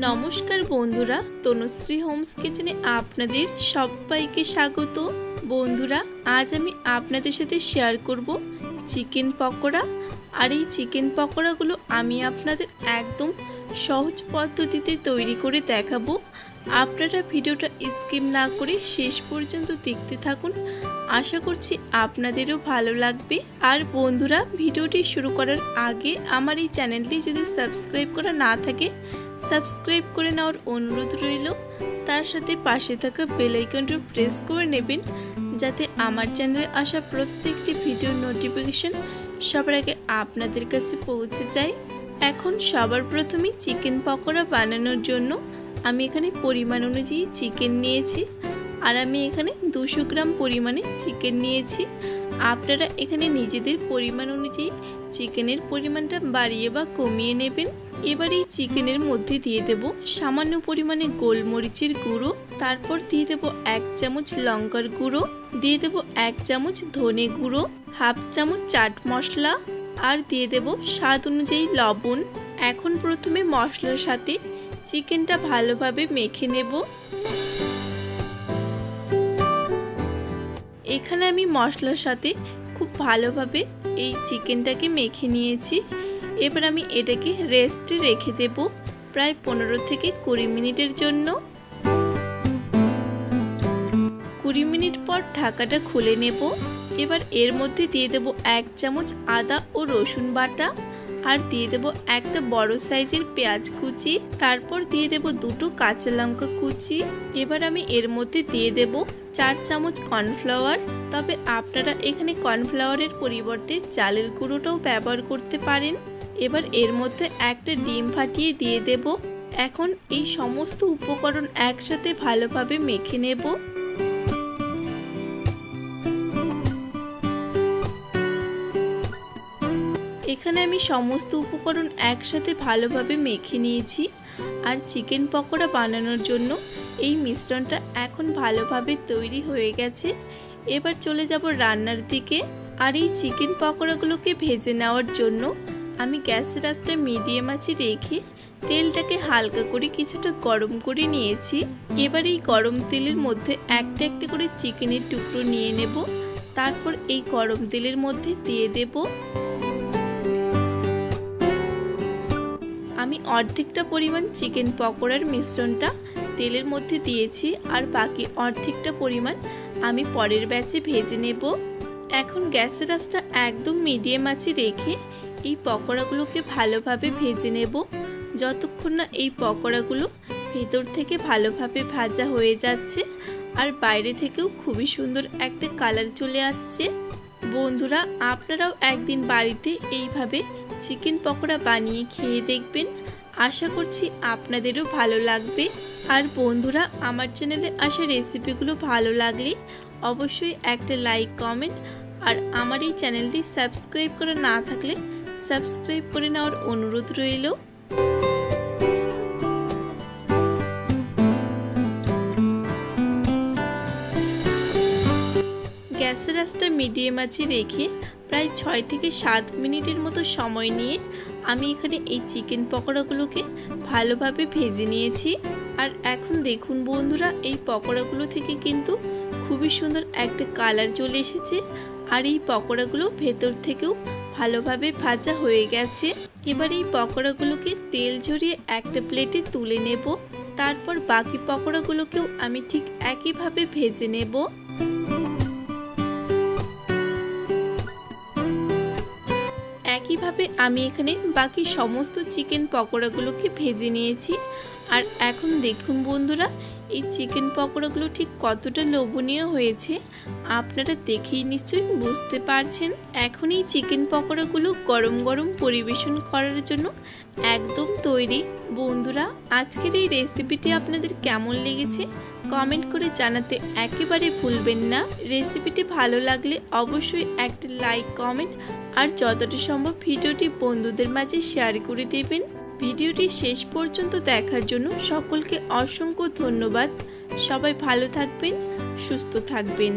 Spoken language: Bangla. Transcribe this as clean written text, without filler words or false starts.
নমস্কার বন্ধুরা, তনুশ্রী হোমস কিচেনে আপনাদের সবাইকে স্বাগত। বন্ধুরা, আজ আমি আপনাদের সাথে শেয়ার করব চিকেন পকোড়া। আর এই চিকেন পকোড়াগুলো আমি আপনাদের একদম সহজ পদ্ধতিতে তৈরি করে দেখাবো। আপনারা ভিডিওটা স্কিপ না করে শেষ পর্যন্ত দেখতে থাকুন। আশা করছি আপনাদেরও ভালো লাগবে। আর বন্ধুরা, ভিডিওটি শুরু করার আগে আমার এই চ্যানেলটি যদি সাবস্ক্রাইব করা না থাকে সাবস্ক্রাইব করে নেওয়ার অনুরোধ রইল। তার সাথে পাশে থাকা বেল আইকনটি প্রেস করে নেবেন, যাতে আমার চ্যানেলে আসা প্রত্যেকটি ভিডিওর নোটিফিকেশন সবার আগে আপনাদের কাছে পৌঁছে যায়। এখন সবার প্রথমে চিকেন পকোড়া বানানোর জন্য আমি এখানে পরিমাণ অনুযায়ী চিকেন নিয়েছি। আর আমি এখানে 200 গ্রাম পরিমাণে চিকেন নিয়েছি। আপনারা এখানে নিজেদের পরিমাণ অনুযায়ী চিকেনের পরিমাণটা বাড়িয়ে বা কমিয়ে নেবেন। এবার এই চিকেনের মধ্যে দিয়ে দেব সামান্য পরিমাণে গোলমরিচের গুঁড়ো, তারপর দিয়ে দেব 1 চামচ লঙ্কার গুঁড়ো, দিয়ে দেব 1 চামচ ধনে গুঁড়ো, হাফ চামচ চাট মশলা, আর দিয়ে দেব স্বাদ অনুযায়ী লবণ। এখন প্রথমে মশলার সাথে চিকেনটা ভালোভাবে মেখে নেব। এখানে আমি মশলার সাথে খুব ভালোভাবে এই চিকেনটাকে মেখে নিয়েছি। এবার আমি এটাকে রেস্টে রেখে দেব প্রায় 15 থেকে 20 মিনিটের জন্য। 20 মিনিট পর ঢাকাটা খুলে নেব। এবার এর মধ্যে দিয়ে দেব 1 চামচ আদা ও রসুন বাটা, আর দিয়ে দেব একটা বড় সাইজের পেঁয়াজ কুচি, তারপর দিয়ে দেব 2টো কাঁচা লঙ্কা কুচি। এবার আমি এর মধ্যে দিয়ে দেব 4 চামচ কর্নফ্লাওয়ার। তবে আপনারা এখানে কর্নফ্লাওয়ারের পরিবর্তে চালের গুঁড়োটাও ব্যবহার করতে পারেন। এবার এর মধ্যে একটা ডিম ফাটিয়ে দিয়ে দেব। এখন এই সমস্ত উপকরণ একসাথে ভালোভাবে মেখে নেব। এখানে আমি সমস্ত উপকরণ একসাথে ভালোভাবে মেখে নিয়েছি। আর চিকেন পকোড়া বানানোর জন্য এই মিশ্রণটা এখন ভালোভাবে তৈরি হয়ে গেছে। এবার চলে যাব রান্নার দিকে। আর এই চিকেন পকোড়াগুলোকে ভেজে নেওয়ার জন্য আমি গ্যাসের আঁচটা মিডিয়াম আঁচে রেখে তেলটাকে হালকা করে কিছুটা গরম করে নিয়েছি। এবার এই গরম তেলের মধ্যে একটা একটা করে চিকেনের টুকরো নিয়ে নেব। তারপর এই গরম তেলের মধ্যে দিয়ে দেব। আমি অর্ধেকটা পরিমাণ চিকেন পকোড়ার মিশ্রণটা তেলের মধ্যে দিয়েছি, আর বাকি অর্ধেকটা পরিমাণ আমি পরের ব্যাচে ভেজে নেব। এখন গ্যাসের আঁচটা একদম মিডিয়াম আঁচে রেখে এই পকোড়াগুলোকে ভালোভাবে ভেজে নেব, যতক্ষণ না এই পকোড়াগুলো ভেতর থেকে ভালোভাবে ভাজা হয়ে যাচ্ছে আর বাইরে থেকেও খুবই সুন্দর একটা কালার চলে আসছে। বন্ধুরা, আপনারাও একদিন বাড়িতে এইভাবে চিকেন পকোড়া বানিয়ে খেয়ে দেখবেন। আশা করছি আপনাদেরও ভালো লাগবে। আর বন্ধুরা, আমার চ্যানেলে আসা রেসিপিগুলো ভালো লাগলে অবশ্যই একটা লাইক, কমেন্ট, আর আমার এই চ্যানেলটি সাবস্ক্রাইব করা না থাকলে সাবস্ক্রাইব করে নেওয়ার অনুরোধ রইল। গ্যাসের আঁচটা মিডিয়াম আঁচে রেখে প্রায় 6 থেকে 7 মিনিটের মতো সময় নিয়ে আমি এখানে এই চিকেন পকোড়াগুলোকে ভালোভাবে ভেজে নিয়েছি। আর এখন দেখুন বন্ধুরা, এই পকোড়াগুলো থেকে কিন্তু খুবই সুন্দর একটা কালার চলে এসেছে। আর এই পকোড়াগুলো ভেতর থেকেও ভালোভাবে ভাজা হয়ে গেছে। এবার এই পকোড়াগুলোকে তেল ঝরিয়ে একটা প্লেটে তুলে নেব। তারপর বাকি পকোড়াগুলোকেও আমি ঠিক একইভাবে ভেজে নেব। একইভাবে আমি এখানে বাকি সমস্ত চিকেন পকোড়াগুলোকে ভেজে নিয়েছি। আর এখন দেখুন বন্ধুরা, এই চিকেন পকোড়াগুলো ঠিক কতটা লোভনীয় হয়েছে আপনারা দেখেই নিশ্চয়ই বুঝতে পারছেন। এখন এই চিকেন পকোড়াগুলো গরম গরম পরিবেশন করার জন্য একদম তৈরি। বন্ধুরা, আজকের এই রেসিপিটি আপনাদের কেমন লেগেছে কমেন্ট করে জানাতে একেবারে ভুলবেন না। রেসিপিটি ভালো লাগলে অবশ্যই একটা লাইক, কমেন্ট, আর যতটা সম্ভব ভিডিওটি বন্ধুদের মাঝে শেয়ার করে দেবেন। ভিডিওটি শেষ পর্যন্ত দেখার জন্য সকলকে অসংখ্য ধন্যবাদ। সবাই ভালো থাকবেন, সুস্থ থাকবেন।